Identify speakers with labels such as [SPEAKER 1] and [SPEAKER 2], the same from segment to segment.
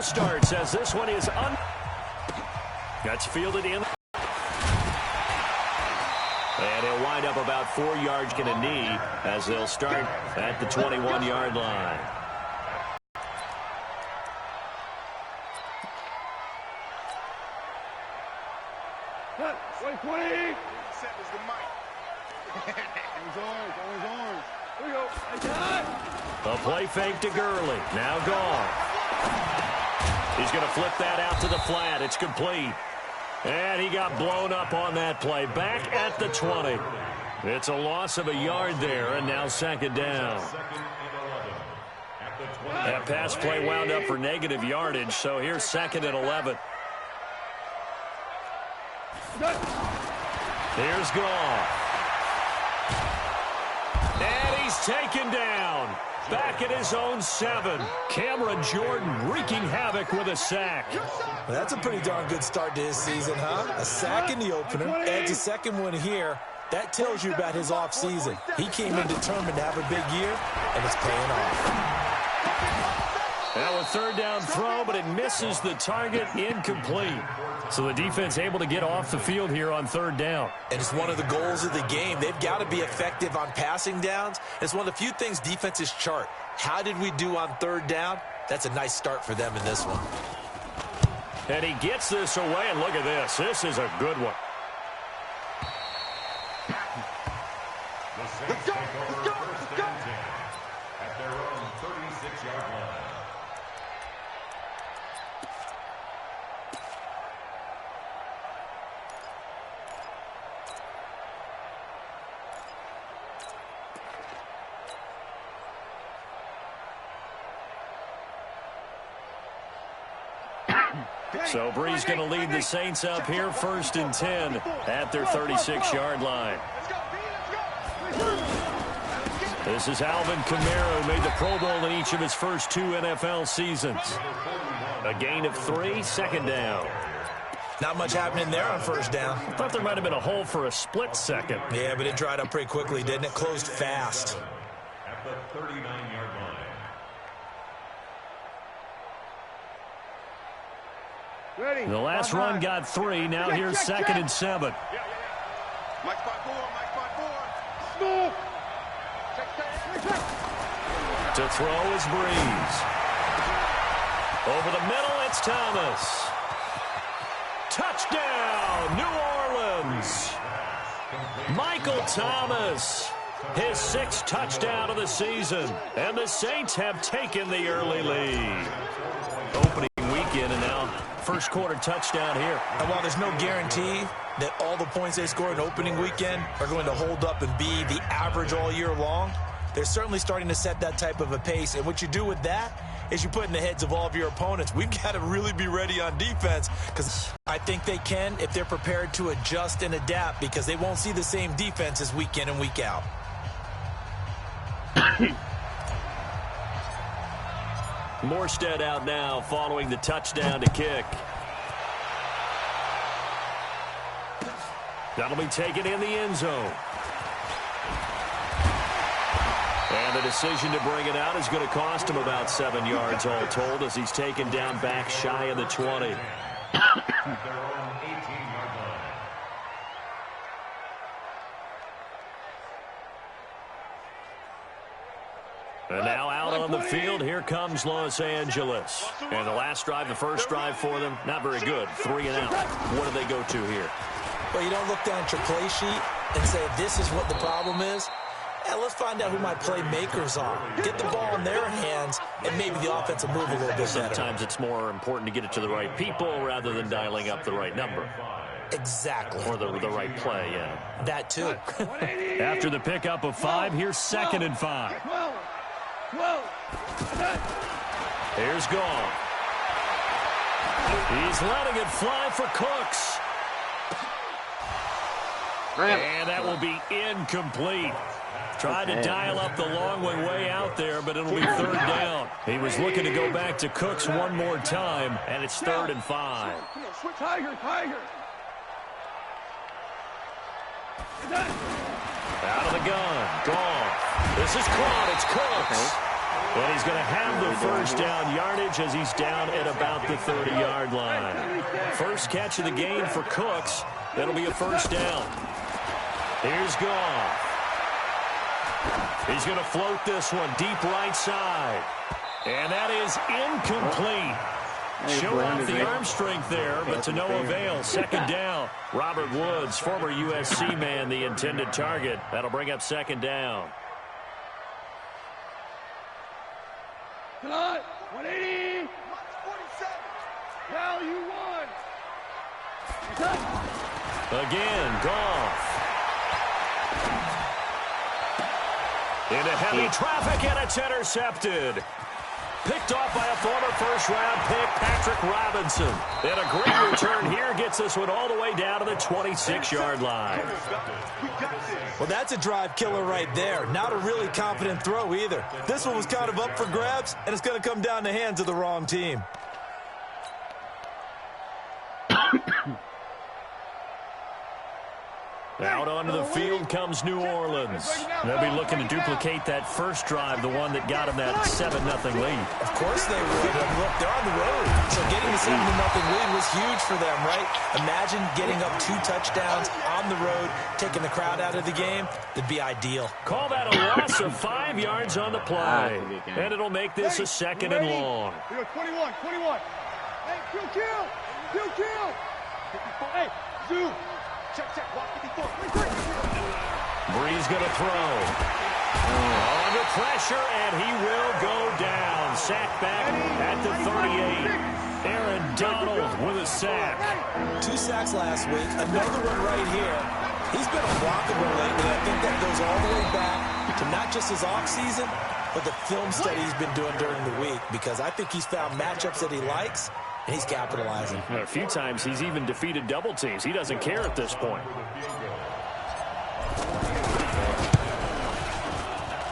[SPEAKER 1] false start says this one is That's fielded in. And he'll wind up about 4 yards get a knee as they'll start at the 21-yard line. A play fake to Gurley. Now gone. He's going to flip that out to the flat. It's complete. And he got blown up on that play. Back at the 20. It's a loss of a yard there, and now second down. That pass play wound up for negative yardage, so here's second and 11. Here's Goff. And he's taken down. Back at his own 7. Cameron Jordan wreaking havoc with a sack.
[SPEAKER 2] Well, that's a pretty darn good start to his season, huh? A sack in the opener, adds a second one here. That tells you about his offseason. He came in determined to have a big year, and it's paying off.
[SPEAKER 1] Now a third down throw, but it misses the target, incomplete. So the defense able to get off the field here on third down.
[SPEAKER 2] And it's one of the goals of the game. They've got to be effective on passing downs. It's one of the few things defenses chart. How did we do on third down? That's a nice start for them in this one.
[SPEAKER 1] And he gets this away, and look at this. This is a good one.
[SPEAKER 3] Let's go, let's go, let's go. At their own 36-yard line.
[SPEAKER 1] So Bree's going to lead the Saints up here, 1st and 10 at their 36-yard line. This is Alvin Kamara, who made the Pro Bowl in each of his first 2 NFL seasons. A gain of 3, second down.
[SPEAKER 2] Not much happening there on first down.
[SPEAKER 1] I thought there might have been a hole for a split second.
[SPEAKER 2] Yeah, but it dried up pretty quickly, didn't it? Closed fast.
[SPEAKER 3] At the 39-yard line.
[SPEAKER 1] The last run got 3. Now here's 2nd and 7.
[SPEAKER 4] Mike spot 4, Mike spot 4.
[SPEAKER 1] To throw is Breeze. Over the middle, it's Thomas. Touchdown, New Orleans. Michael Thomas, his 6th touchdown of the season. And the Saints have taken the early lead. Opening weekend, and now first quarter touchdown here.
[SPEAKER 2] And while there's no guarantee that all the points they score in opening weekend are going to hold up and be the average all year long, they're certainly starting to set that type of a pace. And what you do with that is you put in the heads of all of your opponents, we've got to really be ready on defense, because I think they can if they're prepared to adjust and adapt, because they won't see the same defenses week in and week out.
[SPEAKER 1] Morstead out now following the touchdown to kick. That'll be taken in the end zone. And the decision to bring it out is going to cost him about 7 yards all told, as he's taken down back shy of the 20. And now out on the field, here comes Los Angeles. And the last drive, the first drive for them, not very good. 3 and out. What do they go to here?
[SPEAKER 2] Well, you don't look down at your play sheet and say, this is what the problem is. Yeah, let's find out who my playmakers are. Get the ball in their hands, and maybe the offense will move a little bit better.
[SPEAKER 1] Sometimes it's more important to get it to the right people rather than dialing up the right number.
[SPEAKER 2] Exactly.
[SPEAKER 1] Or the right play, yeah.
[SPEAKER 2] That too.
[SPEAKER 1] After the pickup of 5, here's 2nd and 5. Here's Goff. He's letting it fly for Cooks. And that will be incomplete. Tried to dial up the long way out there, but it'll be 3rd down. He was looking to go back to Cooks one more time, and it's 3rd and 5.
[SPEAKER 4] Tiger.
[SPEAKER 1] Out of the gun. Goff. This is caught. It's Cooks. And he's going to have the first down yardage as he's down at about the 30-yard line. First catch of the game for Cooks. That'll be a first down. Here's Goff. He's going to float this one deep right side. And that is incomplete. Show off the arm strength there, but to no avail. Second down. Robert Woods, former USC man, the intended target. That'll bring up second down.
[SPEAKER 5] Cut! 180! 47! Now you won!
[SPEAKER 1] Again, Goff. Into heavy traffic, and it's intercepted. Picked off by a former first-round pick, Patrick Robinson. And a great return here gets this one all the way down to the 26-yard line.
[SPEAKER 2] Well, that's a drive killer right there. Not a really confident throw either. This one was kind of up for grabs, and it's going to come down the hands of the wrong team.
[SPEAKER 1] Out onto the field comes New Orleans. They'll be looking to duplicate that first drive, the one that got them that 7-0 lead.
[SPEAKER 2] Of course they would. And look, they're on the road. So getting the 7-0 lead was huge for them, right? Imagine getting up 2 touchdowns on the road, taking the crowd out of the game. That'd be ideal.
[SPEAKER 1] Call that a loss of 5 yards on the play. And it'll make this a second and long.
[SPEAKER 5] 21. Hey, kill! Hey, Zoo! Check, walk 54.
[SPEAKER 1] Breeze going to throw. Under pressure, and he will go down. Sack back at the 38. Aaron Donald with a sack.
[SPEAKER 2] 2 sacks last week. Another one right here. He's been unblockable lately. I think that goes all the way back to not just his offseason, but the film study he's been doing during the week, because I think he's found matchups that he likes, and he's capitalizing.
[SPEAKER 1] A few times he's even defeated double teams. He doesn't care at this point.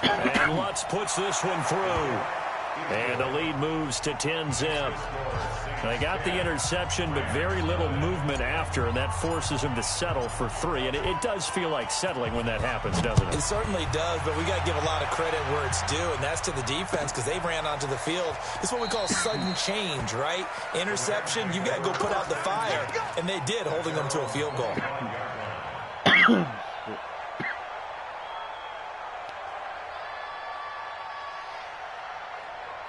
[SPEAKER 1] And Lutz puts this one through. And the lead moves to 10-zip. They got the interception, but very little movement after, and that forces him to settle for 3. And it does feel like settling when that happens, doesn't it?
[SPEAKER 2] It certainly does, but we got to give a lot of credit where it's due, and that's to the defense, because they ran onto the field. It's what we call sudden change, right? Interception, you got to go put out the fire, and they did, holding them to a field goal.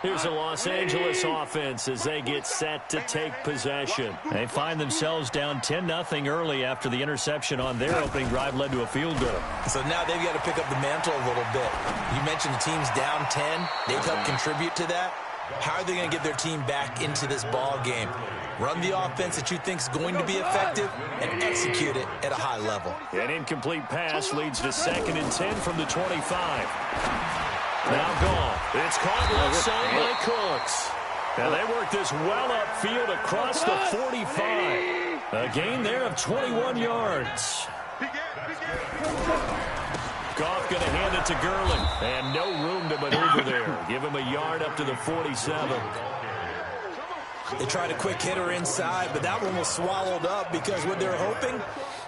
[SPEAKER 1] Here's the Los Angeles offense as they get set to take possession. They find themselves down 10-0 early after the interception on their opening drive led to a field goal.
[SPEAKER 2] So now they've got to pick up the mantle a little bit. You mentioned the team's down 10. They've helped contribute to that. How are they going to get their team back into this ball game? Run the offense that you think is going to be effective and execute it at a high level.
[SPEAKER 1] An incomplete pass leads to 2nd and 10 from the 25. Now gone. It's caught left side by Cooks. Now they work this well upfield across the 45. A gain there of 21 yards. Goff going to hand it to Gurley. And no room to maneuver there. Give him a yard up to the 47.
[SPEAKER 2] They tried a quick hitter inside, but that one was swallowed up because what they're hoping,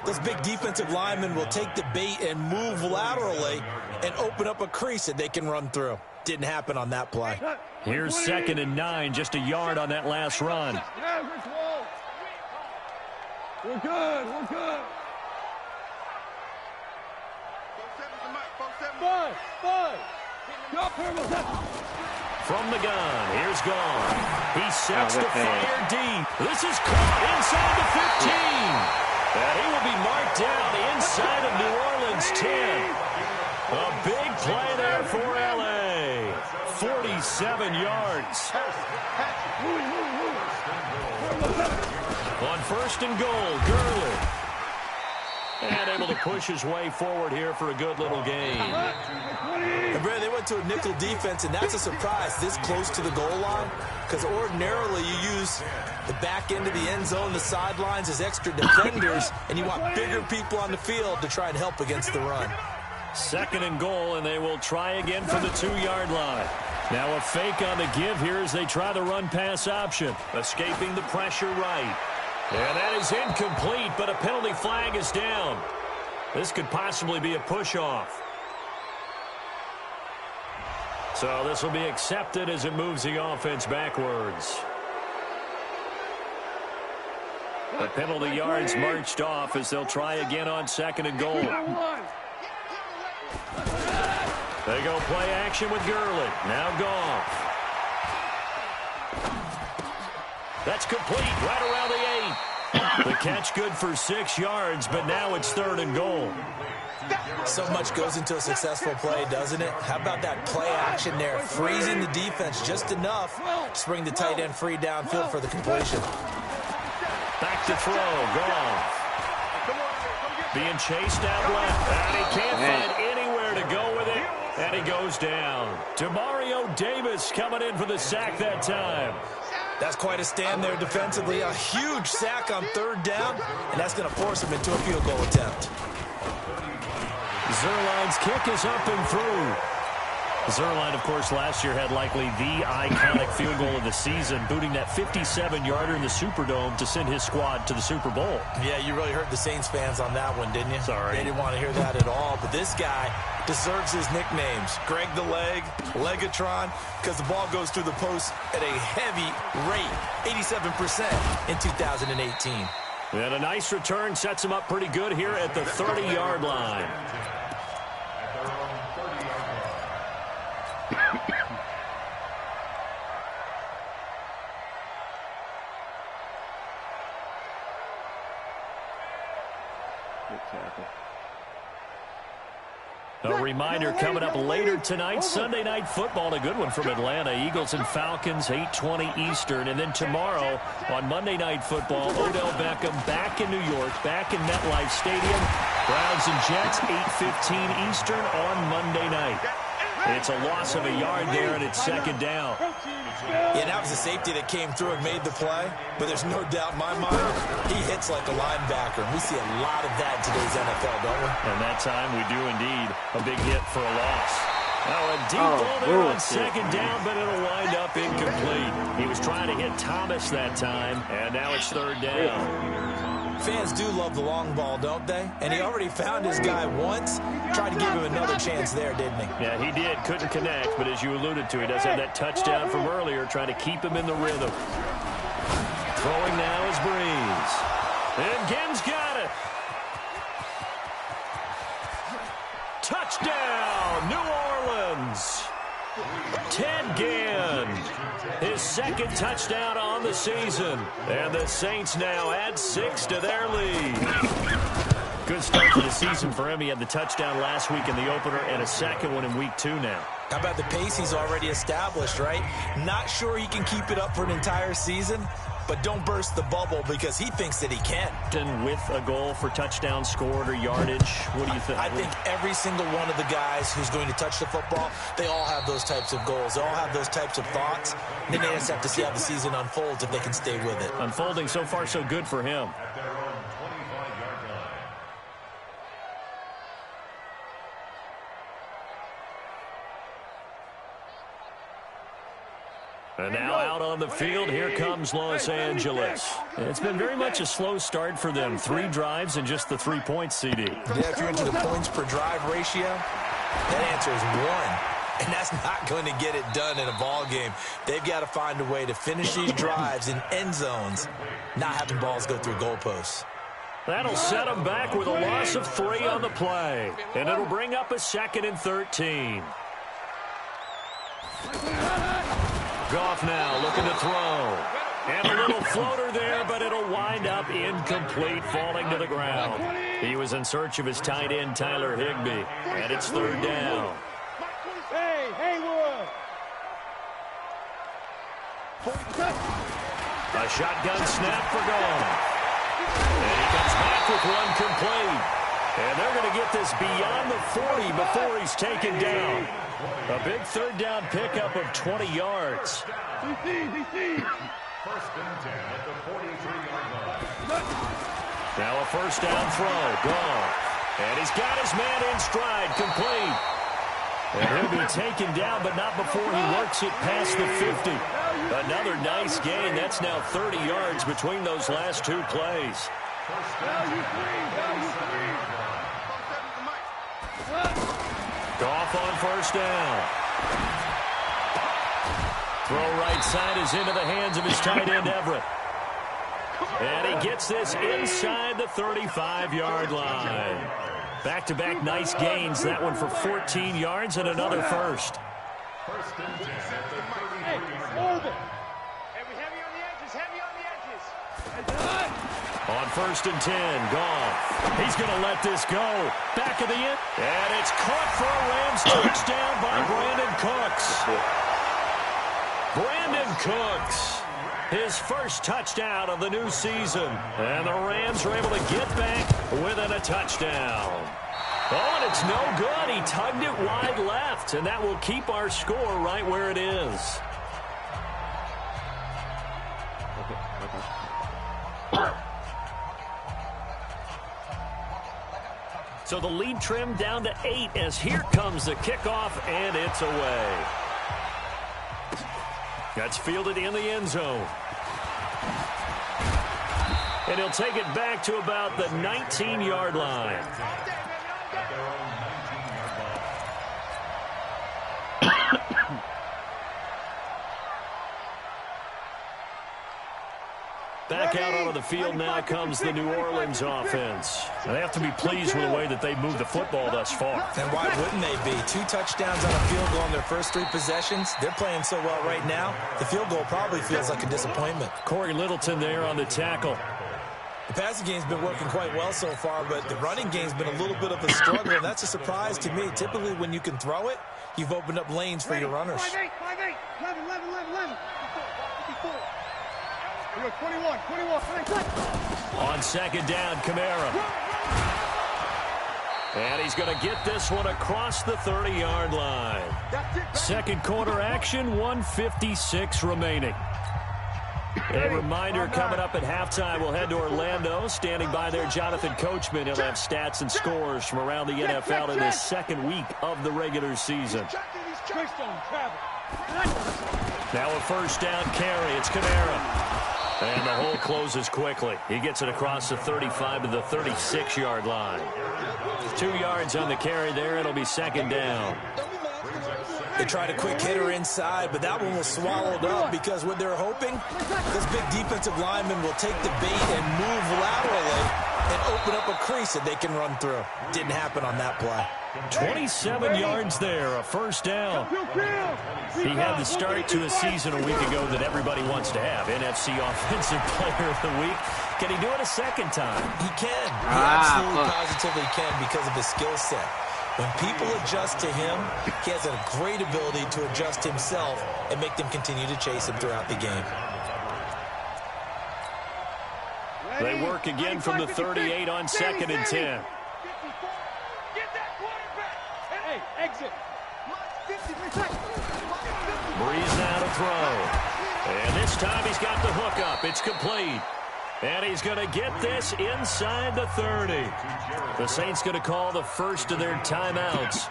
[SPEAKER 2] those big defensive linemen will take the bait and move laterally and open up a crease that they can run through. Didn't happen on that play.
[SPEAKER 1] Here's 2nd and 9, just a yard on that last run.
[SPEAKER 5] We're good.
[SPEAKER 1] From the gun, here's Gone. He sets the fire deep. This is caught inside the 15. And he will be marked down inside of New Orleans 10. A big play there for L.A. 47 yards. On 1st and goal, Gurley. And able to push his way forward here for a good little gain.
[SPEAKER 2] And Brad, they went to a nickel defense, and that's a surprise this close to the goal line, because ordinarily you use the back end of the end zone, the sidelines as extra defenders, and you want bigger people on the field to try and help against the run.
[SPEAKER 1] 2nd and goal, and they will try again from the 2-yard line. Now a fake on the give here as they try the run-pass option. Escaping the pressure right. And that is incomplete, but a penalty flag is down. This could possibly be a push-off. So this will be accepted as it moves the offense backwards. The penalty yards marched off as they'll try again on 2nd and goal. They go play action with Gurley. Now Goff. That's complete right around the 8. The catch good for 6 yards, but now it's 3rd and goal.
[SPEAKER 2] So much goes into a successful play, doesn't it? How about that play action there, freezing the defense just enough to bring the tight end free downfield for the completion.
[SPEAKER 1] Back to throw, Goff. Being chased out left, and he can't find anywhere to go with it, and he goes down. Demario Davis coming in for the sack that time.
[SPEAKER 2] That's quite a stand there defensively. A huge sack on 3rd down, and that's going to force him into a field goal attempt.
[SPEAKER 1] Zerline's kick is up and through. Zerline, of course, last year had likely the iconic field goal of the season, booting that 57-yarder in the Superdome to send his squad to the Super Bowl.
[SPEAKER 2] Yeah, you really hurt the Saints fans on that one, didn't you?
[SPEAKER 1] Sorry.
[SPEAKER 2] They didn't want to hear that at all. But this guy deserves his nicknames. Greg the Leg, Legatron, because the ball goes through the post at a heavy rate, 87% in 2018.
[SPEAKER 1] And a nice return sets him up pretty good here at the 30-yard line. A reminder coming up later tonight, Sunday Night Football, a good one from Atlanta. Eagles and Falcons, 8:20 Eastern. And then tomorrow on Monday Night Football, Odell Beckham back in New York, back in MetLife Stadium. Browns and Jets, 8:15 Eastern on Monday night. It's a loss of a yard there, and it's 2nd down.
[SPEAKER 2] Yeah, that was a safety that came through and made the play. But there's no doubt in my mind, he hits like a linebacker. And we see a lot of that in today's NFL, don't we?
[SPEAKER 1] And that time we do indeed. A big hit for a loss. Now a deep ball there on 2nd down, but it'll wind up incomplete. He was trying to hit Thomas that time, and now it's 3rd down.
[SPEAKER 2] Fans do love the long ball, don't they? And he already found his guy once. Tried to give him another chance there, didn't he?
[SPEAKER 1] Yeah, he did. Couldn't connect, but as you alluded to, he does have that touchdown from earlier, trying to keep him in the rhythm. Throwing now is Breeze. And Ginn's got it. Touchdown, New Orleans. Ted Ginn, his 2nd touchdown on the season. And the Saints now add 6 to their lead. Good start to the season for him. He had the touchdown last week in the opener and a 2nd one in week 2 now.
[SPEAKER 2] How about the pace he's already established, right? Not sure he can keep it up for an entire season, but don't burst the bubble because he thinks that he can.
[SPEAKER 1] And with a goal for touchdown scored or yardage, what do you think?
[SPEAKER 2] I think every single one of the guys who's going to touch the football, they all have those types of goals. They all have those types of thoughts. Then they just have to see how the season unfolds if they can stay with it.
[SPEAKER 1] Unfolding so far so good for him. And now out on the field, here comes Los Angeles. It's been very much a slow start for them. 3 drives and just the 3 points, CD.
[SPEAKER 2] Yeah, if you're into the points per drive ratio, that answer is 1. And that's not going to get it done in a ball game. They've got to find a way to finish these drives in end zones, not having balls go through goalposts.
[SPEAKER 1] That'll set them back with a loss of 3 on the play. And it'll bring up a 2nd and 13. Goff now looking to throw. And a little floater there, but it'll wind up incomplete, falling to the ground. He was in search of his tight end, Tyler Higbee. And it's 3rd down.
[SPEAKER 5] Hey, Haywood!
[SPEAKER 1] A shotgun snap for Goff. And he comes back with one complete. And they're going to get this beyond the 40 before he's taken down. A big 3rd down pickup of 20 yards.
[SPEAKER 3] First and 10 at the 43-yard line.
[SPEAKER 1] Now a 1st down throw. Goff. And he's got his man in stride, complete. And he'll be taken down, but not before he works it past the 50. Another nice gain. That's now 30 yards between those last 2 plays. Goff on 1st down. Throw right side is into the hands of his tight end, Everett. And he gets this inside the 35-yard line. Back-to-back nice gains. That one for 14 yards and another first.
[SPEAKER 3] First and 10 at the 33-yard
[SPEAKER 5] Hey,
[SPEAKER 3] line.
[SPEAKER 5] heavy on the edges, heavy on the edges.
[SPEAKER 1] On first and 10, Goff. He's going to let this go. Back of the end. And it's caught for a Rams touchdown by Brandon Cooks. Brandon Cooks, his first touchdown of the new season. And the Rams are able to get back within a touchdown. Oh, and it's no good. He tugged it wide left, and that will keep our score right where it is. So the lead trimmed down to 8 as here comes the kickoff, and it's away. That's fielded in the end zone. And he'll take it back to about the 19-yard line.
[SPEAKER 3] At their own 19-yard line.
[SPEAKER 1] Back out onto the field now comes the New Orleans offense. They have to be pleased with the way that they moved the football thus far.
[SPEAKER 2] And why wouldn't they be? 2 touchdowns on a field goal in their first 3 possessions. They're playing so well right now, the field goal probably feels like a disappointment.
[SPEAKER 1] Corey Littleton there on the tackle.
[SPEAKER 2] The passing game's been working quite well so far, but the running game's been a little bit of a struggle, and that's a surprise to me. Typically, when you can throw it, you've opened up lanes for your runners.
[SPEAKER 5] 5-8, 11. 54. We go 21.
[SPEAKER 1] On second down, Kamara. And he's going to get this one across the 30-yard line. Second quarter action, 1:56 remaining. A reminder coming up at halftime, we'll head to Orlando. Standing by there, Jonathan Coachman. He'll have stats and scores from around the NFL in this second week of the regular season. Now a first down carry. It's Kamara. And the hole closes quickly. He gets it across the 35 to the 36-yard line. 2 yards on the carry there. It'll be second down.
[SPEAKER 2] They tried a quick hitter inside, but that one was swallowed up because what they're hoping, this big defensive lineman will take the bait and move laterally and open up a crease that they can run through. Didn't happen on that play.
[SPEAKER 1] 27 yards there, a first down. He had the start to a season a week ago that everybody wants to have. NFC Offensive Player of the Week. Can he do it a second time?
[SPEAKER 2] He can. He absolutely positively can because of his skill set. When people adjust to him, he has a great ability to adjust himself and make them continue to chase him throughout the game.
[SPEAKER 1] They work again from the 38 on second and 10.
[SPEAKER 5] Get that quarterback. Hey, exit.
[SPEAKER 1] Breeze now to throw. And this time he's got the hook up. It's complete. And he's going to get this inside the 30. The Saints going to call the first of their timeouts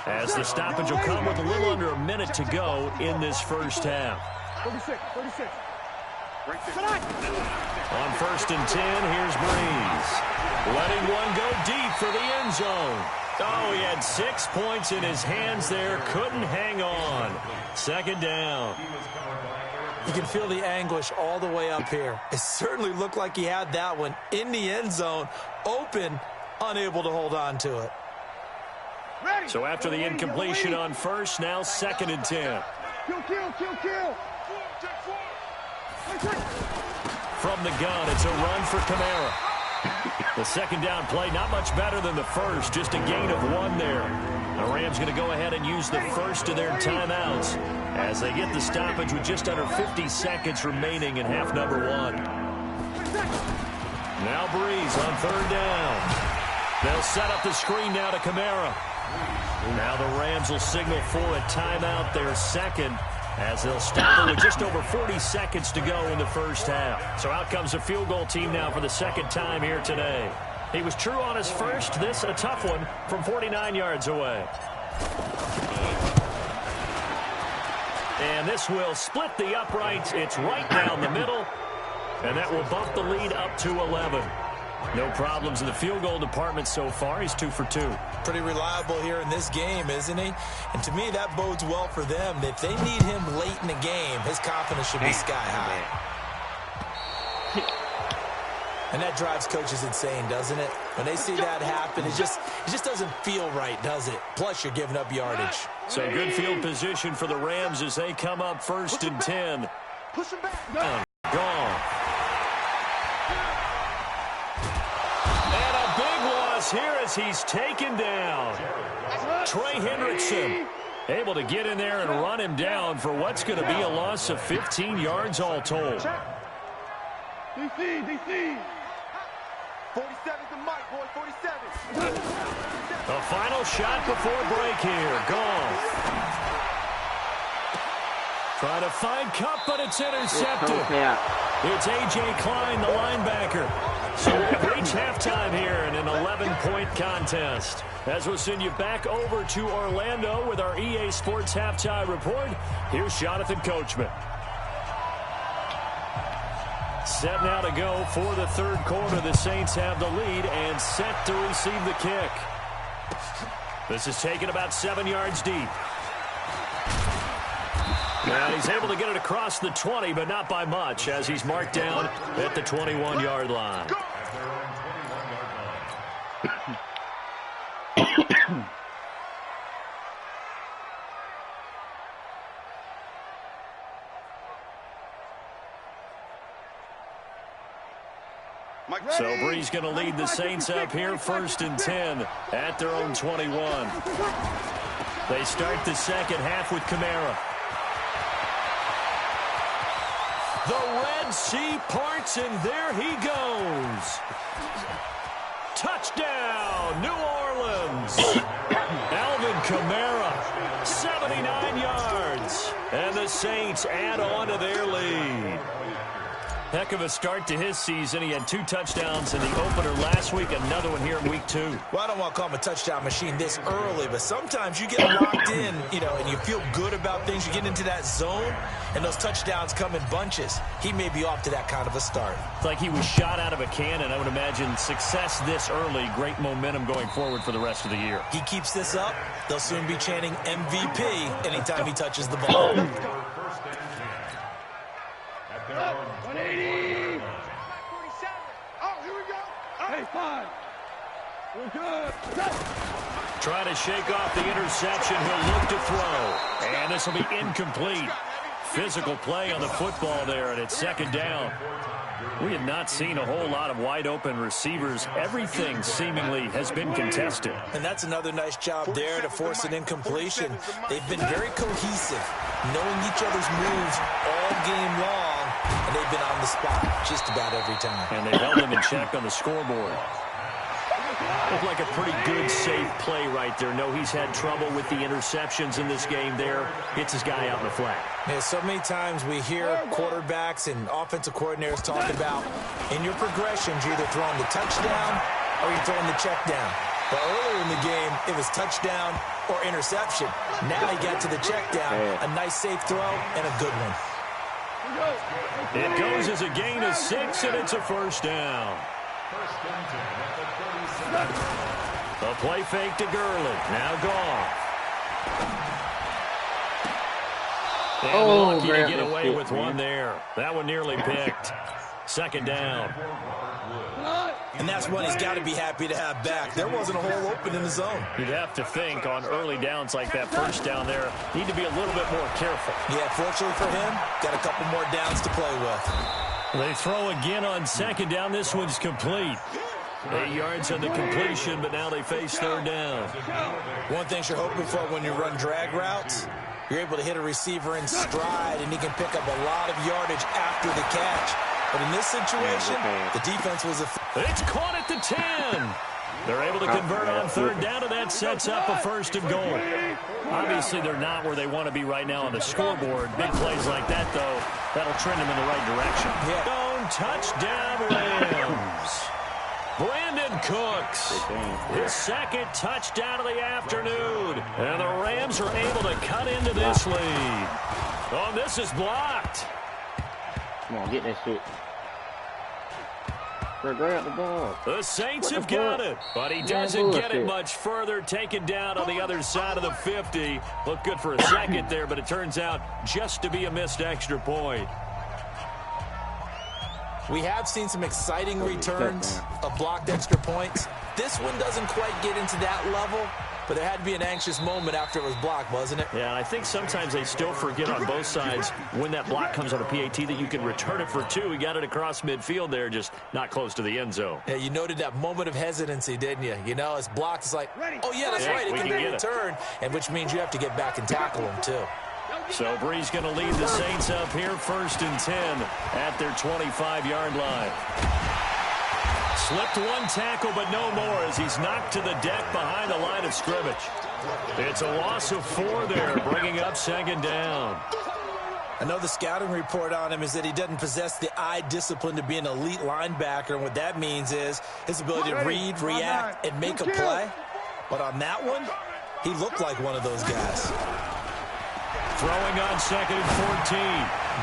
[SPEAKER 1] as the stoppage will come with a little under a minute to go in this first half.
[SPEAKER 5] 36.
[SPEAKER 1] On first and 10, here's Breeze. Letting one go deep for the end zone. Oh, he had 6 points in his hands there. Couldn't hang on. Second down.
[SPEAKER 2] You can feel the anguish all the way up here. It certainly looked like he had that one in the end zone, open, unable to hold on to it.
[SPEAKER 1] So after the incompletion on first, now second and 10.
[SPEAKER 5] Kill.
[SPEAKER 1] From the gun, it's a run for Kamara. The second down play, not much better than the first, just a gain of 1 there. The Rams going to go ahead and use the first of their timeouts as they get the stoppage with just under 50 seconds remaining in half number 1. Now Breeze on third down. They'll set up the screen now to Kamara. Now the Rams will signal for a timeout, their second, as they'll stop it with just over 40 seconds to go in the first half. So out comes the field goal team now for the second time here today. He was true on his first. This a tough one from 49 yards away. And this will split the uprights. It's right down the middle. And that will bump the lead up to 11. No problems in the field goal department so far. He's 2 for 2.
[SPEAKER 2] Pretty reliable here in this game, isn't he? And to me, that bodes well for them. If they need him late in the game, his confidence should be sky high. And that drives coaches insane, doesn't it? When they see that happen, it just doesn't feel right, does it? Plus, you're giving up yardage.
[SPEAKER 1] So good field position for the Rams as they come up 1st and 10.
[SPEAKER 5] Push him back.
[SPEAKER 1] Gone. And a big loss here as he's taken down. Trey Hendrickson able to get in there and run him down for what's going to be a loss of 15 yards all told.
[SPEAKER 5] DC.
[SPEAKER 4] 47's the mic, boy, 47.
[SPEAKER 1] The final shot before break here. Gone. Trying to find Cup, but it's intercepted. It's A.J. Klein, the linebacker. So we've reached halftime here in an 11-point contest. As we'll send you back over to Orlando with our EA Sports Halftime Report, here's Jonathan Coachman. Set now to go for the third quarter. The Saints have the lead and set to receive the kick. This is taken about 7 yards deep. And he's able to get it across the 20, but not by much, as he's marked down at the 21-yard line. So Bree's going to lead the Saints up here 1st and 10 at their own 21. They start the second half with Kamara. The Red Sea parts, and there he goes. Touchdown, New Orleans. Alvin Kamara, 79 yards. And the Saints add on to their lead. Heck of a start to his season. He had 2 touchdowns in the opener last week, another one here in week 2.
[SPEAKER 2] Well, I don't want to call him a touchdown machine this early, but sometimes you get locked in, and you feel good about things. You get into that zone, and those touchdowns come in bunches. He may be off to that kind of a start.
[SPEAKER 1] It's like he was shot out of a cannon. I would imagine success this early, great momentum going forward for the rest of the year.
[SPEAKER 2] He keeps this up, they'll soon be chanting MVP anytime he touches the ball.
[SPEAKER 5] 180. 47. Oh, here we go. Hey, 5. We're good.
[SPEAKER 1] Trying to shake off the interception. He'll look to throw. And this will be incomplete. Physical play on the football there, and it's 2nd down. We have not seen a whole lot of wide-open receivers. Everything seemingly has been contested.
[SPEAKER 2] And that's another nice job there to force an incompletion. They've been very cohesive, knowing each other's moves all game long, and they've been on the spot just about every time.
[SPEAKER 1] And they held them in check on the scoreboard. Looked like a pretty good, safe play right there. No, he's had trouble with the interceptions in this game there. Gets his guy out in the flat.
[SPEAKER 2] Yeah, so many times we hear quarterbacks and offensive coordinators talk about in your progressions, you're either throwing the touchdown or you're throwing the check down. But earlier in the game, it was touchdown or interception. Now he got to the check down. A nice safe throw and a good one.
[SPEAKER 1] It goes as a gain of 6, and it's a 1st down. The play fake to Gurley. Now gone. And lucky to get away with one there. That one nearly picked. 2nd down.
[SPEAKER 2] And that's one he's got to be happy to have back. There wasn't a hole open in the zone.
[SPEAKER 1] You'd have to think on early downs like that 1st down there, need to be a little bit more careful.
[SPEAKER 2] Yeah, fortunately for him, got a couple more downs to play with.
[SPEAKER 1] They throw again on 2nd down. This one's complete. 8 yards on the completion, but now they face 3rd down.
[SPEAKER 2] One thing you're hoping for when you run drag routes, you're able to hit a receiver in stride, and he can pick up a lot of yardage after the catch. But in this situation, the defense was
[SPEAKER 1] It's caught at the 10. They're able to convert on 3rd down, and that sets up a 1st and goal. Obviously, they're not where they want to be right now on the scoreboard. Big plays like that, though, that'll trend them in the right direction. Touchdown, Rams. Brandon Cooks, his 2nd touchdown of the afternoon. And the Rams are able to cut into this lead. Oh, this is blocked.
[SPEAKER 6] Come on, get that shit.
[SPEAKER 5] Grab the ball.
[SPEAKER 1] The Saints have got it, but he doesn't get it much further. Taken down on the other side of the 50. Looked good for a second there, but it turns out just to be a missed extra point.
[SPEAKER 2] We have seen some exciting returns of blocked extra points. This one doesn't quite get into that level, but there had to be an anxious moment after it was blocked, wasn't it?
[SPEAKER 1] Yeah, and I think sometimes they still forget on both sides when that block comes on a PAT that you can return it for 2. He got it across midfield there, just not close to the end zone.
[SPEAKER 2] Yeah, you noted that moment of hesitancy, didn't you? You know, it's blocked. It's like, oh, yeah, that's right. It can be returned, and which means you have to get back and tackle him, too.
[SPEAKER 1] So Bree's going to lead the Saints up here 1st and 10 at their 25-yard line. Slipped one tackle, but no more as he's knocked to the deck behind the line of scrimmage. It's a loss of 4 there, bringing up 2nd down.
[SPEAKER 2] I know the scouting report on him is that he doesn't possess the eye discipline to be an elite linebacker, and what that means is his ability to read, react, and make a play. But on that one, he looked like one of those guys.
[SPEAKER 1] Throwing on 2nd and 14.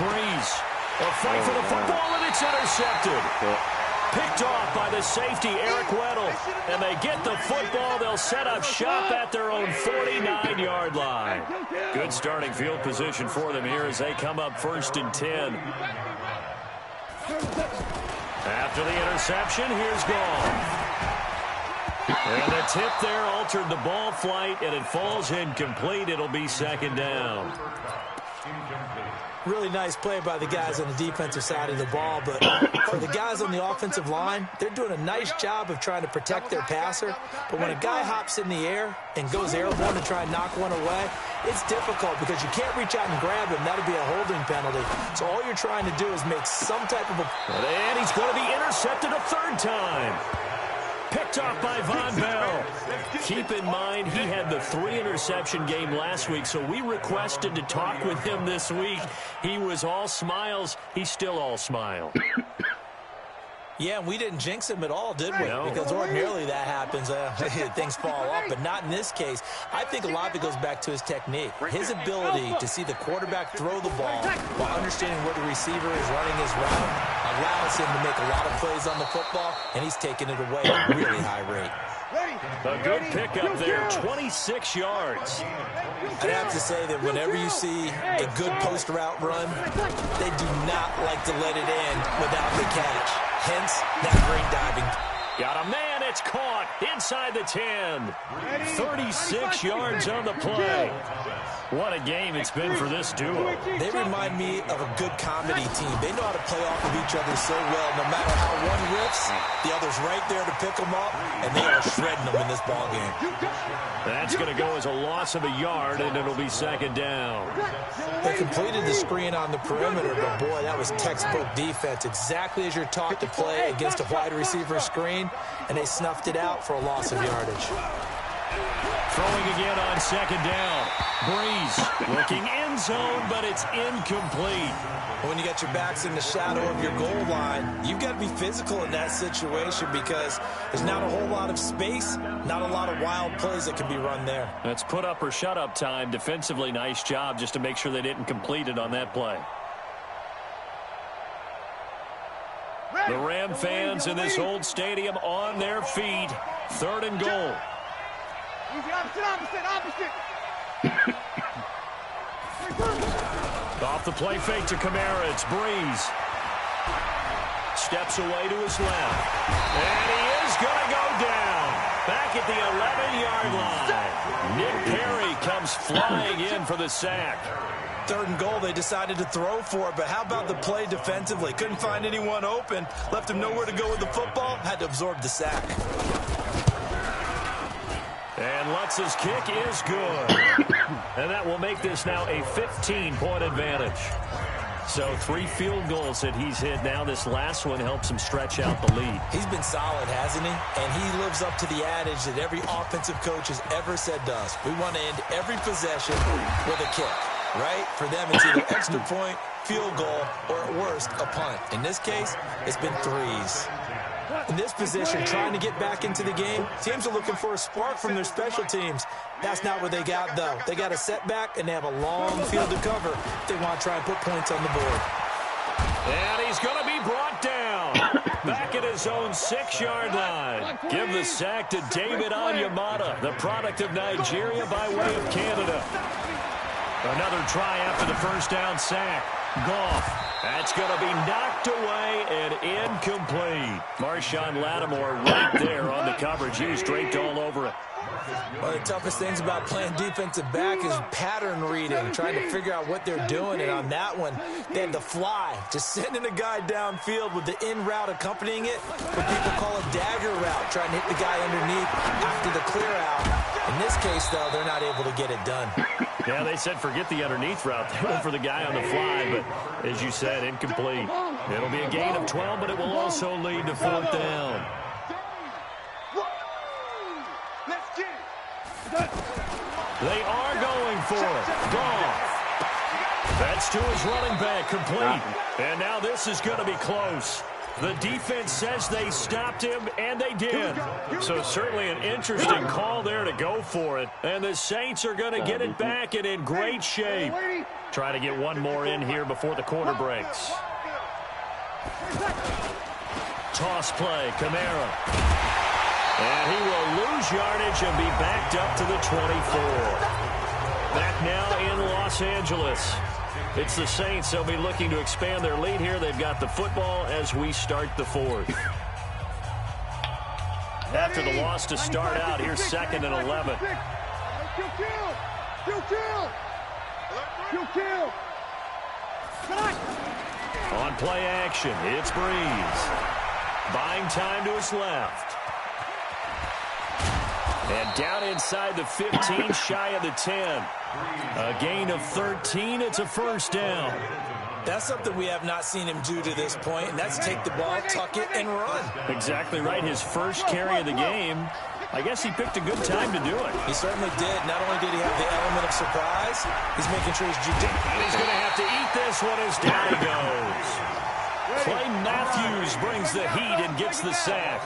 [SPEAKER 1] Breeze. A fight for the football, and it's intercepted. Picked off by the safety, Eric Weddle. And they get the football. They'll set up shop at their own 49-yard line. Good starting field position for them here as they come up 1st and 10. After the interception, here's Gall. And the tip there altered the ball flight, and it falls incomplete. It'll be 2nd down.
[SPEAKER 2] Really nice play by the guys on the defensive side of the ball, but for the guys on the offensive line, they're doing a nice job of trying to protect their passer. But when a guy hops in the air and goes airborne to try and knock one away, it's difficult because you can't reach out and grab him. That'll be a holding penalty. So all you're trying to do is make some type of a...
[SPEAKER 1] And he's going to be intercepted a 3rd time. Picked off by Von Bell. Keep in mind, he had the 3-interception game last week, so we requested to talk with him this week. He was all smiles. He's still all smile.
[SPEAKER 2] Yeah, and we didn't jinx him at all, did we?
[SPEAKER 1] No.
[SPEAKER 2] Because ordinarily that happens. Things fall off, but not in this case. I think a lot of it goes back to his technique. His ability to see the quarterback throw the ball while understanding where the receiver is running his route allows him to make a lot of plays on the football, and he's taking it away at a really high rate.
[SPEAKER 1] A good pickup there, 26 yards.
[SPEAKER 2] I'd have to say that whenever you see a good post route run, they do not like to let it in without the catch. Hence, that great diving.
[SPEAKER 1] Got a man, it's caught inside the 10. 36 yards on the play. What a game it's been for this duo.
[SPEAKER 2] They remind me of a good comedy team. They know how to play off of each other so well. No matter how one rips, the other's right there to pick them up, and they are shredding them in this ballgame.
[SPEAKER 1] That's going to go as a loss of a yard, and it'll be 2nd down.
[SPEAKER 2] They completed the screen on the perimeter, but boy, that was textbook defense. Exactly as you're taught to play against a wide receiver screen, and they snuffed it out for a loss of yardage.
[SPEAKER 1] Throwing again on 2nd down. Breeze looking end zone, but it's incomplete.
[SPEAKER 2] When you got your backs in the shadow of your goal line, you've got to be physical in that situation because there's not a whole lot of space, not a lot of wild plays that can be run there.
[SPEAKER 1] That's put up or shut up time. Defensively, nice job just to make sure they didn't complete it on that play. The Ram fans in this old stadium on their feet. 3rd and goal.
[SPEAKER 5] Opposite.
[SPEAKER 1] Off the play fake to Kamara. It's Breeze. Steps away to his left. And he is going to go down. Back at the 11-yard line. Nick Perry comes flying in for the sack.
[SPEAKER 2] 3rd and goal, they decided to throw for it, but how about the play defensively? Couldn't find anyone open. Left him nowhere to go with the football. Had to absorb the sack.
[SPEAKER 1] And Lutz's kick is good. And that will make this now a 15-point advantage. So 3 field goals that he's hit now. This last one helps him stretch out the lead.
[SPEAKER 2] He's been solid, hasn't he? And he lives up to the adage that every offensive coach has ever said to us. We want to end every possession with a kick, right? For them, it's either extra point, field goal, or at worst, a punt. In this case, it's been 3s. In this position, trying to get back into the game, teams are looking for a spark from their special teams. That's not what they got, though. They got a setback, and they have a long field to cover if they want to try and put points on the board.
[SPEAKER 1] And he's going to be brought down. Back at at his own 6-yard line. Give the sack to David Onyemata, the product of Nigeria by way of Canada. Another try after the first down sack. Goff. That's going to be knocked away and incomplete. Marshawn Lattimore right there on the coverage. He was draped all over it.
[SPEAKER 2] One of the toughest things about playing defensive back is pattern reading, trying to figure out what they're doing. And on that one, they had to fly, just sending a guy downfield with the in route accompanying it, what people call a dagger route, trying to hit the guy underneath after the clear out. In this case, though, they're not able to get it done.
[SPEAKER 1] Yeah, they said forget the underneath route. They went for the guy on the fly, but as you said, incomplete. It'll be a gain of 12, but it will also lead to 4th down. They are going for it. Goff. That's to his running back, complete. And now this is going to be close. The defense says they stopped him, and they did. So certainly an interesting call there to go for it. And the Saints are going to get it back and in great shape. Try to get one more in here before the quarter breaks. Toss play, Kamara. And he will lose yardage and be backed up to the 24. Back now in Los Angeles. It's the Saints. They'll be looking to expand their lead here. They've got the football as we start the 4th. After the loss to start out, here's 2nd and 11. On play action, it's Breeze. Buying time to his left. And down inside the 15, shy of the 10. A gain of 13. It's a 1st down.
[SPEAKER 2] That's something we have not seen him do to this point, and that's take the ball, tuck it, and run.
[SPEAKER 1] Exactly right. His first carry of the game. I guess he picked a good time to do it.
[SPEAKER 2] He certainly did. Not only did he have the element of surprise, he's making sure he's judicious.
[SPEAKER 1] He's going to have to eat this one as down he goes. Clay Matthews brings the heat and gets the sack.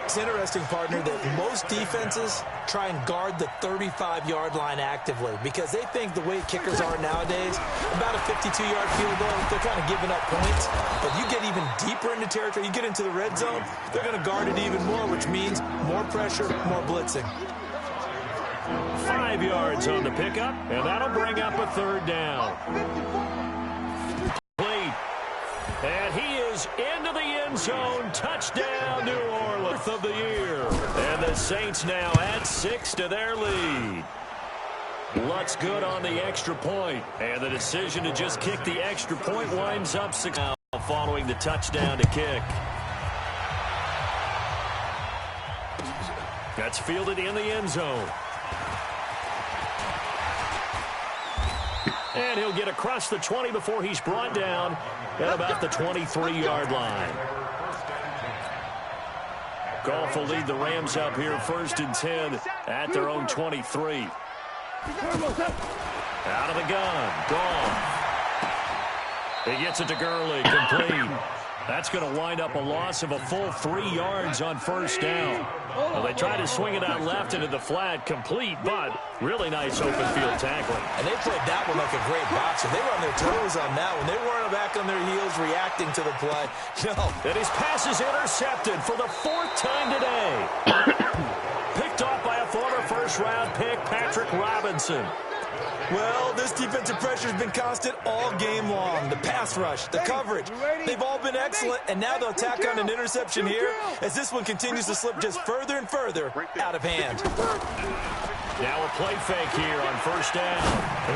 [SPEAKER 2] It's interesting, partner, that most defenses try and guard the 35-yard line actively because they think the way kickers are nowadays, about a 52-yard field goal, they're kind of giving up points. But you get even deeper into territory, you get into the red zone, they're going to guard it even more, which means more pressure, more blitzing.
[SPEAKER 1] 5 yards on the pickup, and that'll bring up a 3rd down. And he is into the end zone. Touchdown, New Orleans of the year. And the Saints now add 6 to their lead. Lutz good on the extra point. And the decision to just kick the extra point winds up 6 now following the touchdown to kick. That's fielded in the end zone. And he'll get across the 20 before he's brought down at about the 23-yard line. Goff will lead the Rams up here 1st and 10 at their own 23. Out of the gun. Goff. He gets it to Gurley. Complete. That's going to wind up a loss of a full 3 yards on 1st down. Well, they tried to swing it out left into the flat, complete, but really nice open field tackling.
[SPEAKER 2] And they played that one like a great boxer. They were on their toes on that one. They weren't back on their heels reacting to the play. No.
[SPEAKER 1] And his pass is intercepted for the 4th time today. Picked off by a former first-round pick, Patrick Robinson.
[SPEAKER 2] Well, this defensive pressure has been constant all game long. The pass rush, the coverage, they've all been excellent, and now they'll tack on an interception here as this one continues to slip just further and further out of hand.
[SPEAKER 1] Now a play fake here on 1st down.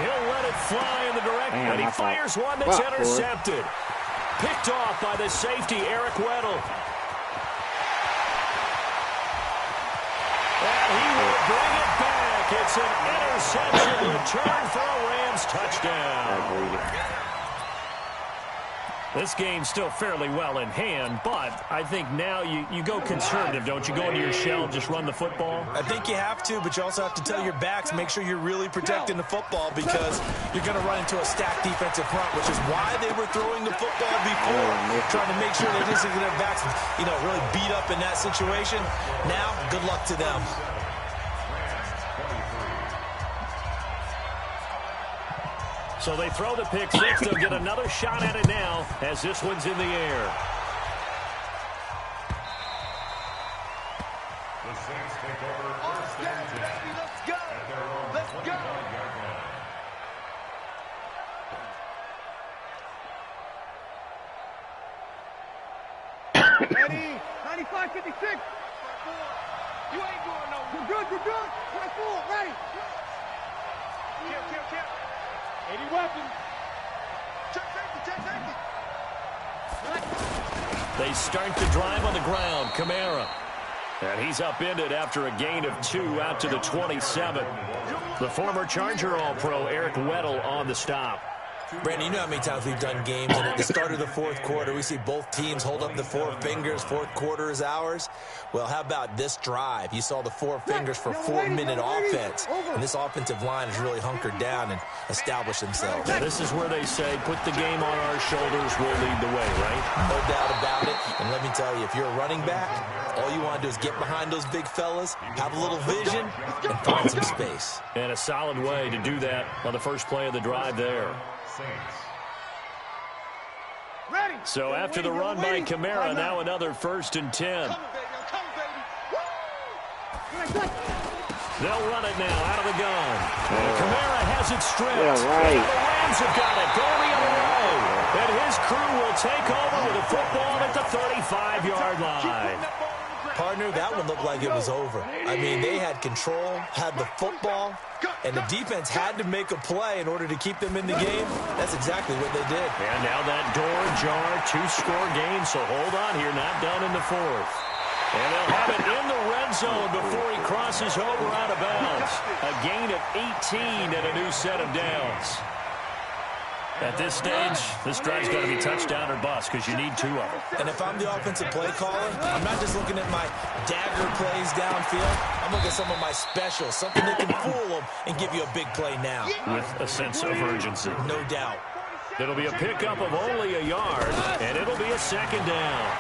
[SPEAKER 1] He'll let it fly in the direction, and he fires one that's intercepted. Picked off by the safety, Eric Weddle. And he will bring it back. It's an interception return for a Rams touchdown. This game's still fairly well in hand, but I think now you go conservative, don't you? Go into your shell and just run the football?
[SPEAKER 2] I think you have to, but you also have to tell your backs, make sure you're really protecting the football because you're going to run into a stacked defensive front, which is why they were throwing the football before, trying to make sure they didn't get their backs, really beat up in that situation. Now, good luck to them.
[SPEAKER 1] So they throw the pick six. They'll get another shot at it now as this one's in the air.
[SPEAKER 5] Ready? 95, 56. You ain't going no. You're good, you're good. 24, ready. Kill. 80 weapons. Check safety.
[SPEAKER 1] They start the drive on the ground. Kamara. And he's upended after a gain of 2 out to the 27. The former Charger All-Pro Eric Weddle on the stop.
[SPEAKER 2] Brandon, you know how many times we've done games, and at the start of the fourth quarter, we see both teams hold up the 4 fingers, fourth quarter is ours. Well, how about this drive? You saw the 4 fingers for 4-minute offense, and this offensive line has really hunkered down and established themselves.
[SPEAKER 1] Now, this is where they say, put the game on our shoulders, we'll lead the way, right?
[SPEAKER 2] No doubt about it, and let me tell you, if you're a running back, all you want to do is get behind those big fellas, have a little vision, and find some space.
[SPEAKER 1] And a solid way to do that on the first play of the drive there. So after the run by Kamara, now another 1st and 10. They'll run it now out of the gun. And Kamara has it stripped.
[SPEAKER 6] Yeah, right.
[SPEAKER 1] And the Rams have got it going the other way. And his crew will take over with a football at the 35-yard line.
[SPEAKER 2] Partner, that one looked like it was over. I mean, they had control, had the football, and the defense had to make a play in order to keep them in the game. That's exactly what they did.
[SPEAKER 1] And now that door ajar, 2-score game, so hold on here, not done in the 4th. And they'll have it in the red zone before he crosses over out of bounds. A gain of 18 and a new set of downs. At this stage, this drive's got to be touchdown or bust because you need 2 of them.
[SPEAKER 2] And if I'm the offensive play caller, I'm not just looking at my dagger plays downfield. I'm looking at some of my specials, something that can fool them and give you a big play now.
[SPEAKER 1] With a sense of urgency.
[SPEAKER 2] No doubt.
[SPEAKER 1] It'll be a pickup of only a yard, and it'll be a 2nd down.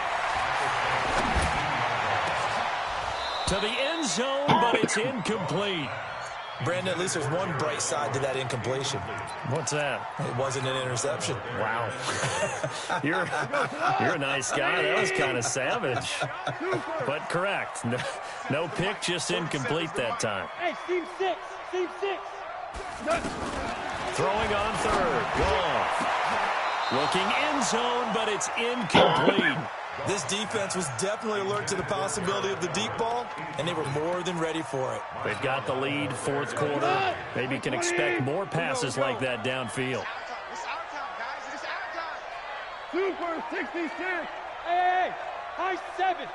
[SPEAKER 1] To the end zone, but it's incomplete.
[SPEAKER 2] Brandon, at least there's one bright side to that incompletion.
[SPEAKER 1] What's that?
[SPEAKER 2] It wasn't an interception.
[SPEAKER 1] Wow. You're a nice guy. That was kind of savage. But correct. No pick, just incomplete that time.
[SPEAKER 5] Hey, team 6.
[SPEAKER 1] Throwing on 3rd. Goff. Looking end zone, but it's incomplete.
[SPEAKER 2] This defense was definitely alert to the possibility of the deep ball, and they were more than ready for it.
[SPEAKER 1] They've got the lead, 4th quarter. Maybe can expect more passes like that downfield.
[SPEAKER 4] It's our time, guys. It's our time.
[SPEAKER 5] Super 66. Hey, high 7.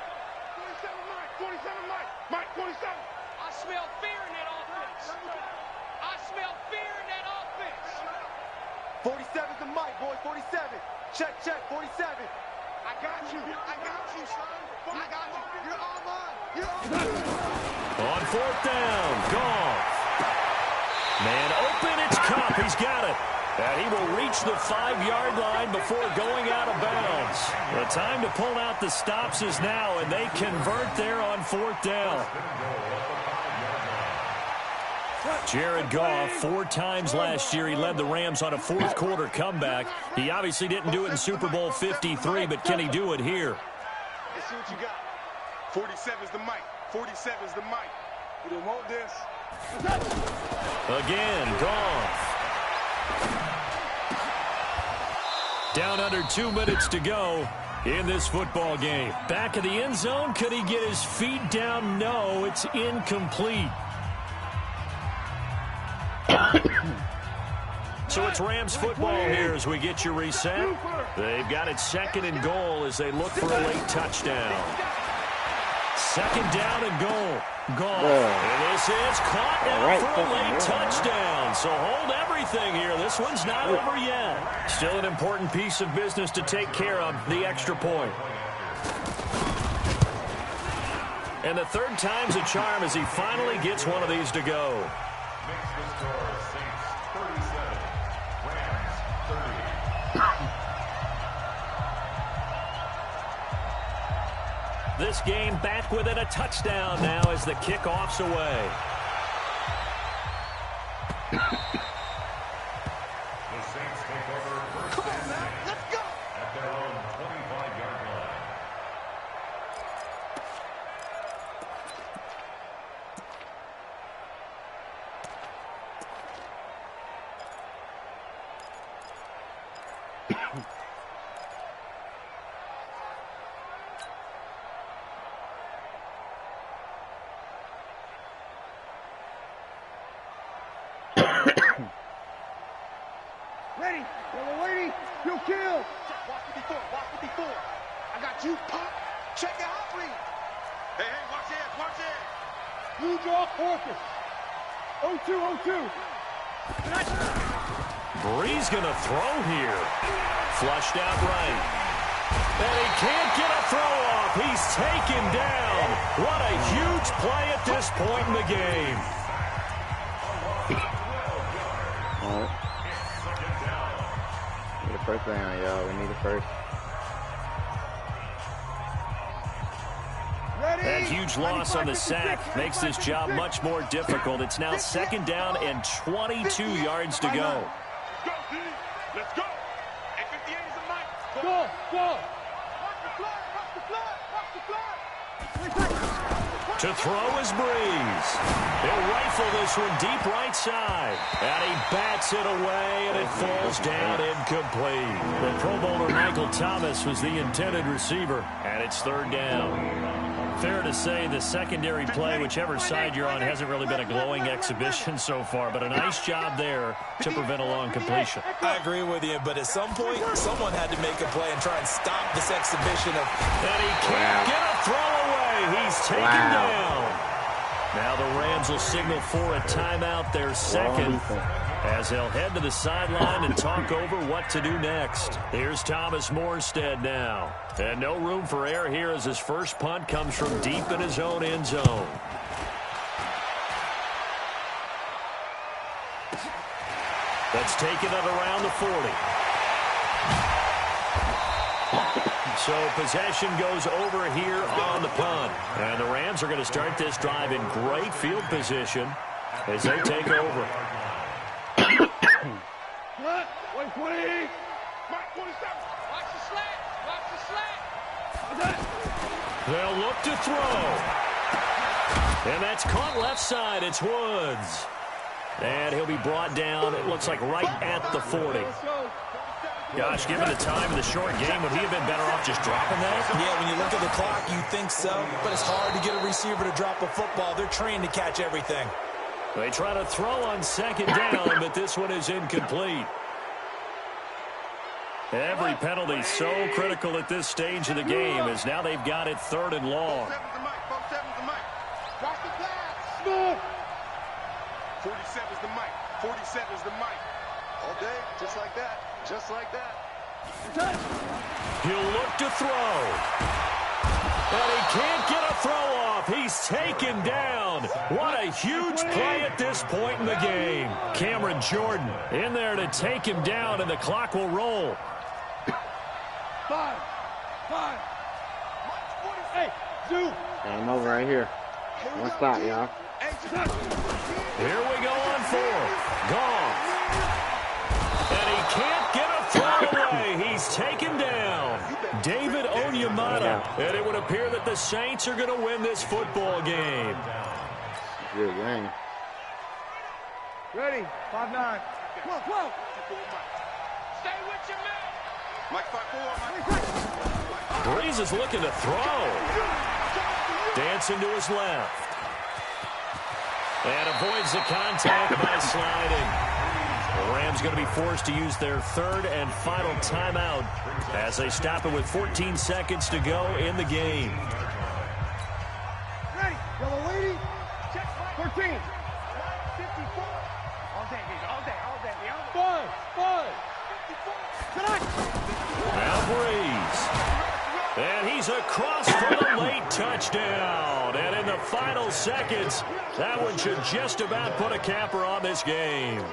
[SPEAKER 4] 27, Mike. Mike, 27.
[SPEAKER 5] I smell fear in that offense.
[SPEAKER 4] 47's the Mike, boys. 47. Check, 47. I got you, son. I got you. You're all mine.
[SPEAKER 1] On 4th down, Goff. Man open, it's Cup. He's got it. And he will reach the 5-yard line before going out of bounds. The time to pull out the stops is now, and they convert there on 4th down. Jared Goff, 4 times last year, he led the Rams on a 4th quarter comeback. He obviously didn't do it in Super Bowl 53, but can he do it here?
[SPEAKER 4] Let's see what you got. 47's the Mike. 47's the Mike. We didn't want this.
[SPEAKER 1] Again, Goff. Down under 2 minutes to go in this football game. Back of the end zone, could he get his feet down? No, it's incomplete. So it's Rams football here as we get you reset. They've got it 2nd and goal as they look for a late touchdown. 2nd down and goal. Goal. And this is caught now for a late touchdown. So hold everything here. This one's not over yet. Still an important piece of business to take care of, the extra point. And the 3rd time's a charm as he finally gets one of these to go.
[SPEAKER 3] Makes the score Saints 37, Rams 30.
[SPEAKER 1] This game back within a touchdown now as the kickoff's away.
[SPEAKER 3] The Saints take over first and 10
[SPEAKER 4] Let's go.
[SPEAKER 3] at their own 25-yard line.
[SPEAKER 5] Ready. Yellow lady. You kill.
[SPEAKER 4] Watch 54. Watch 54. I got you. Pop. Check it out, please. Hey, watch it. Watch it.
[SPEAKER 5] Blue draw focus. 0-2, 0-2.
[SPEAKER 1] Bree's going to throw here. Flushed out right. And he can't get a throw off. He's taken down. What a huge play at this point in the game.
[SPEAKER 6] All right. We need a first down, y'all. We need a first.
[SPEAKER 1] That huge loss on the sack makes this job much more difficult. It's now 2nd down and 22 yards to go.
[SPEAKER 4] Let's go, D. Let's go. And 58 is a mic.
[SPEAKER 5] Go.
[SPEAKER 4] Watch the flag. Watch the flag. Watch the flag.
[SPEAKER 1] To throw is Breeze. He'll rifle this one deep right side. And he bats it away, and it falls down incomplete. The Pro Bowler Michael Thomas was the intended receiver, and it's 3rd down. Fair to say the secondary play, whichever side you're on, hasn't really been a glowing exhibition so far, but a nice job there to prevent a long completion.
[SPEAKER 2] I agree with you, but at some point, someone had to make a play and try and stop this exhibition of...
[SPEAKER 1] And he can't get a throw away. He's taken down. Now the Rams will signal for a timeout, their 2nd, as they'll head to the sideline and talk over what to do next. Here's Thomas Morstead now. And no room for error here as his first punt comes from deep in his own end zone. That's taken it around the 40. So possession goes over here on the punt. And the Rams are going to start this drive in great field position as they take over.
[SPEAKER 5] 120.
[SPEAKER 4] Mike 47. Watch the slant. Watch the slant.
[SPEAKER 1] They'll look to throw. And that's caught left side. It's Woods. And he'll be brought down, it looks like, right at the 40. Gosh, given the time of the short game, would he have been better off just dropping that?
[SPEAKER 2] Yeah, when you look at the clock, you think so. But it's hard to get a receiver to drop a football. They're trained to catch everything.
[SPEAKER 1] They try to throw on 2nd down, but this one is incomplete. Every penalty so critical at this stage of the game as now they've got it 3rd and long.
[SPEAKER 4] 47's the mic. 47's the mic. Watch the flag. 47's the mic. 47's the mic. All day, just like that. Just like that.
[SPEAKER 1] He'll look to throw. And he can't get a throw off. He's taken down. What a huge play at this point in the game. Cameron Jordan in there to take him down, and the clock will roll.
[SPEAKER 5] 5. Hey, Zoo.
[SPEAKER 6] Game over right here. One stop, y'all.
[SPEAKER 1] Here we go on 4th. Gone. And he can't get a throw away. He's taken down. David Onyemata. And it would appear that the Saints are going to win this football game.
[SPEAKER 6] Good game.
[SPEAKER 5] Ready. 5-9. 12.
[SPEAKER 4] Stay with your man. Mike 5-4.
[SPEAKER 1] Breeze is looking to throw. Dancing to his left. And avoids the contact by sliding. The Rams going to be forced to use their 3rd and final timeout as they stop it with 14 seconds to go in the game.
[SPEAKER 5] Ready. Yellow lady. Check. 13. 54. All day. 5.
[SPEAKER 1] Now Breeze. And he's across for the late touchdown. And in the final seconds, that one should just about put a capper on this game.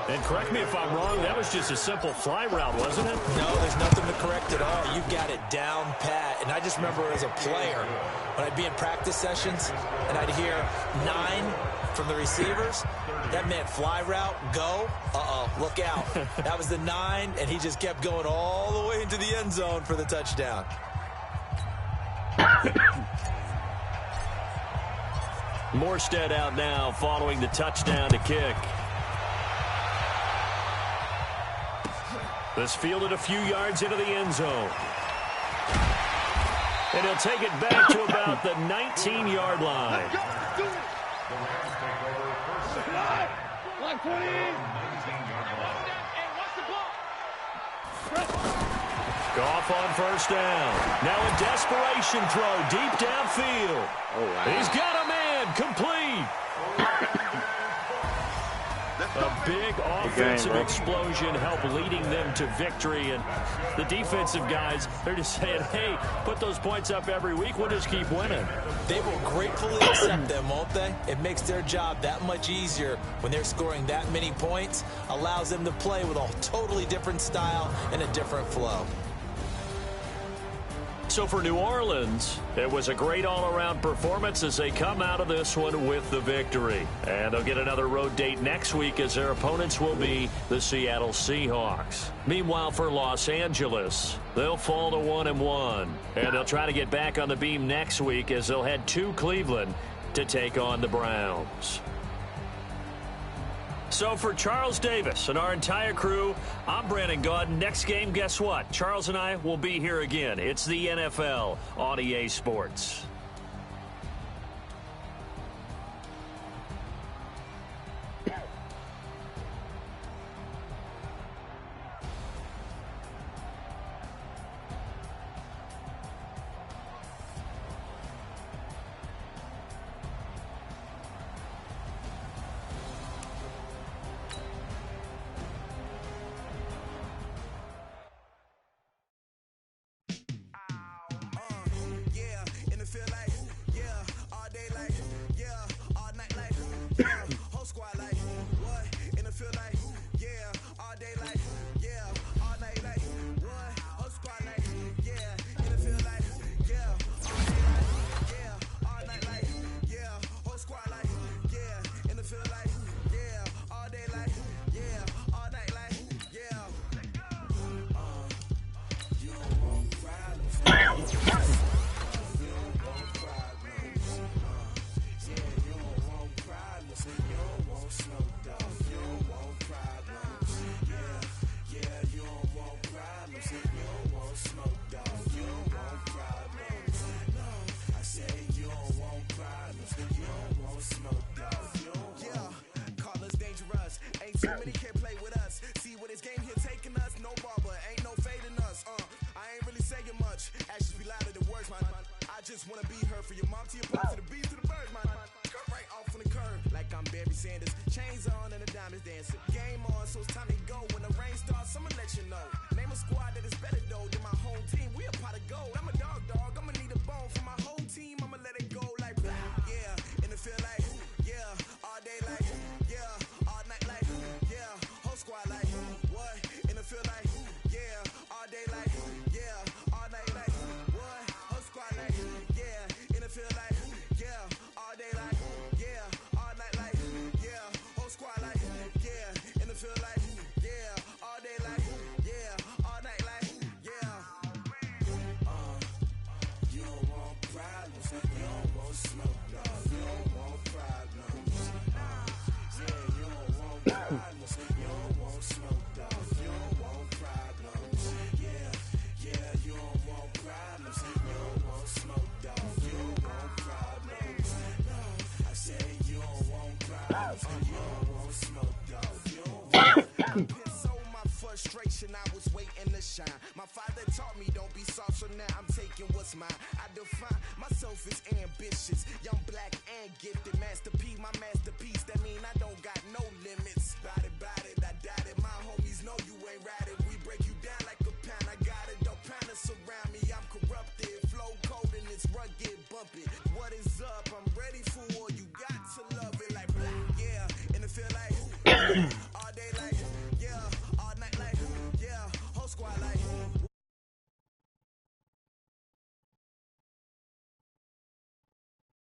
[SPEAKER 1] And correct me if I'm wrong, that was just a simple fly route, wasn't it?
[SPEAKER 2] No, there's nothing to correct at all. You've got it down pat. And I just remember as a player, when I'd be in practice sessions and I'd hear 9 from the receivers, that meant fly route, go, look out. That was the 9, and he just kept going all the way into the end zone for the touchdown.
[SPEAKER 1] Morstead out now following the touchdown to kick. This fielded a few yards into the end zone. And he'll take it back to about the 19-yard line. Goff on first down. Now a desperation throw deep downfield.
[SPEAKER 6] Oh, wow.
[SPEAKER 1] He's got a man complete. A big offensive explosion helped leading them to victory. And the defensive guys, they're just saying, hey, put those points up every week. We'll just keep winning.
[SPEAKER 2] They will gratefully accept them, won't they? It makes their job that much easier when they're scoring that many points. Allows them to play with a totally different style and a different flow.
[SPEAKER 1] So for New Orleans, it was a great all-around performance as they come out of this one with the victory. And they'll get another road date next week as their opponents will be the Seattle Seahawks. Meanwhile, for Los Angeles, they'll fall to 1-1. And they'll try to get back on the beam next week as they'll head to Cleveland to take on the Browns. So for Charles Davis and our entire crew, I'm Brandon Gaudin. Next game, guess what? Charles and I will be here again. It's the NFL on EA Sports.
[SPEAKER 7] I was waiting to shine. My father taught me don't be soft, so now I'm taking what's mine. I define myself as ambitious, young, black, and gifted. Masterpiece, my masterpiece. That mean I don't got no limits. Bout it, I doubt it. My homies know you ain't ride it. We break you down like a pound. I got it, don't pound us around me. I'm corrupted, flow cold and it's rugged, bumpy. What is up? I'm ready for war. You got to love it like, yeah, and it feel like.